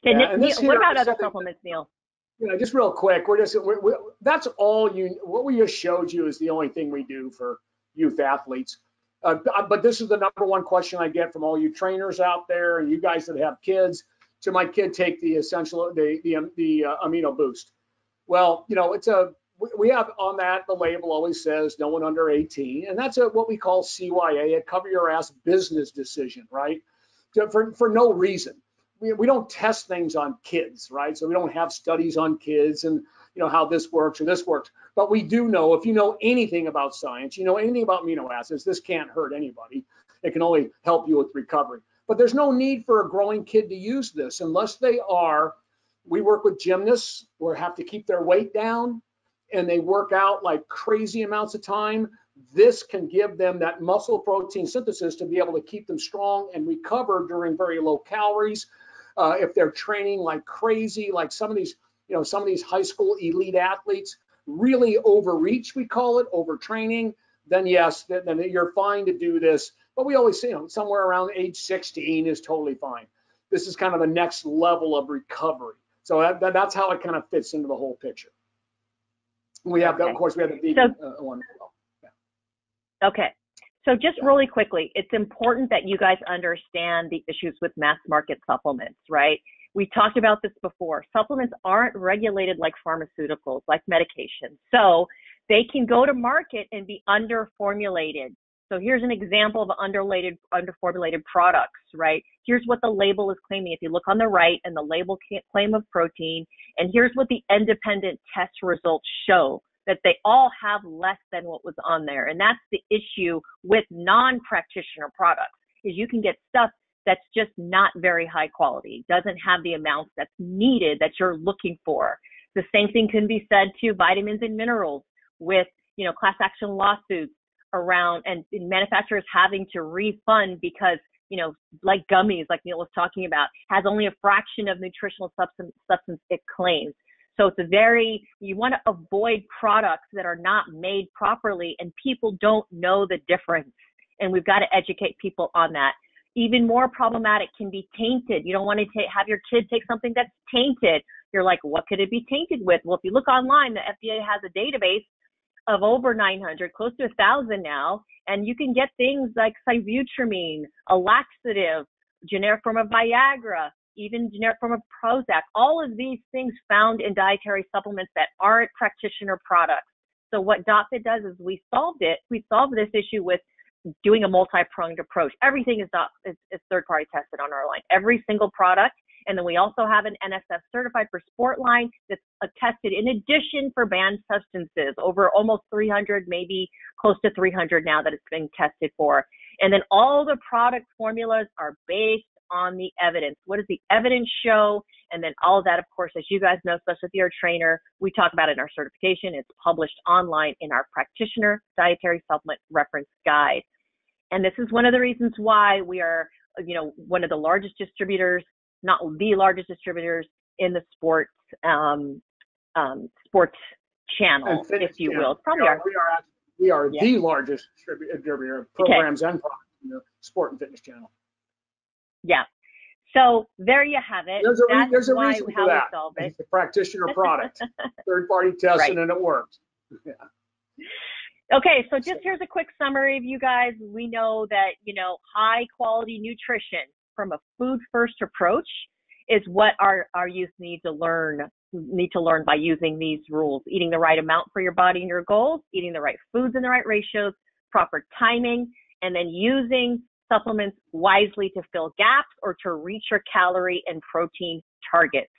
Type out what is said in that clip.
Okay, Yeah, and Neal, this what here about is other something, supplements, Neal? just real quick, that's all what we just showed you is the only thing we do for youth athletes. But this is the number one question I get from all you trainers out there and you guys that have kids. To my kid, take the essential, the amino boost. Well, we have on that, the label always says no one under 18, and that's what we call CYA, a cover your ass business decision, right? For no reason. We don't test things on kids, right? So we don't have studies on kids and how this works or this works. But we do know, if you know anything about science, you know anything about amino acids, this can't hurt anybody. It can only help you with recovery. But there's no need for a growing kid to use this unless they are. We work with gymnasts who have to keep their weight down and they work out like crazy amounts of time. This can give them that muscle protein synthesis to be able to keep them strong and recover during very low calories. If they're training like crazy, like some of these high school elite athletes really overreach, we call it overtraining, then yes, then you're fine to do this. But we always say, somewhere around age 16 is totally fine. This is kind of the next level of recovery. So that's how it kind of fits into the whole picture. We have, of course, we have the vegan one as well. Yeah. Okay. So just really quickly, it's important that you guys understand the issues with mass market supplements, right? We talked about this before. Supplements aren't regulated like pharmaceuticals, like medication. So they can go to market and be underformulated. So here's an example of underformulated products, right? Here's what the label is claiming. If you look on the right and the label claim of protein, and here's what the independent test results show, that they all have less than what was on there. And that's the issue with non-practitioner products, is you can get stuff that's just not very high quality, doesn't have the amounts that's needed that you're looking for. The same thing can be said to vitamins and minerals with, class action lawsuits around and manufacturers having to refund because, like gummies, like Neal was talking about, has only a fraction of nutritional substance it claims. So it's you want to avoid products that are not made properly and people don't know the difference. And we've got to educate people on that. Even more problematic can be tainted. You don't want to have your kid take something that's tainted. You're like, what could it be tainted with? Well, if you look online, the FDA has a database of over 900, close to 1,000 now, and you can get things like sibutramine, a laxative, generic form of Viagra, even generic form of Prozac, all of these things found in dietary supplements that aren't practitioner products. So what dotFIT does is we solved this issue with doing a multi-pronged approach. Everything is third-party tested on our line, every single product. And then we also have an NSF certified for sport line that's tested in addition for banned substances, over almost 300, maybe close to 300 now that it's been tested for. And then all the product formulas are based on the evidence. What does the evidence show? And then all of that, of course, as you guys know, especially if you're a trainer, we talk about it in our certification. It's published online in our Practitioner Dietary Supplement Reference Guide. And this is one of the reasons why we are, one of the largest distributors, not the largest distributors in the sports channel, if you will. It's probably we are the largest distributor of programs and products in the sport and fitness channel. Yeah. So there you have it. There's a reason for that. It's a practitioner product, third-party testing, and it works. Yeah. Okay, so just here's a quick summary of you guys. We know that, high quality nutrition from a food first approach is what our youth need to learn by using these rules: eating the right amount for your body and your goals, eating the right foods in the right ratios, proper timing, and then using supplements wisely to fill gaps or to reach your calorie and protein targets.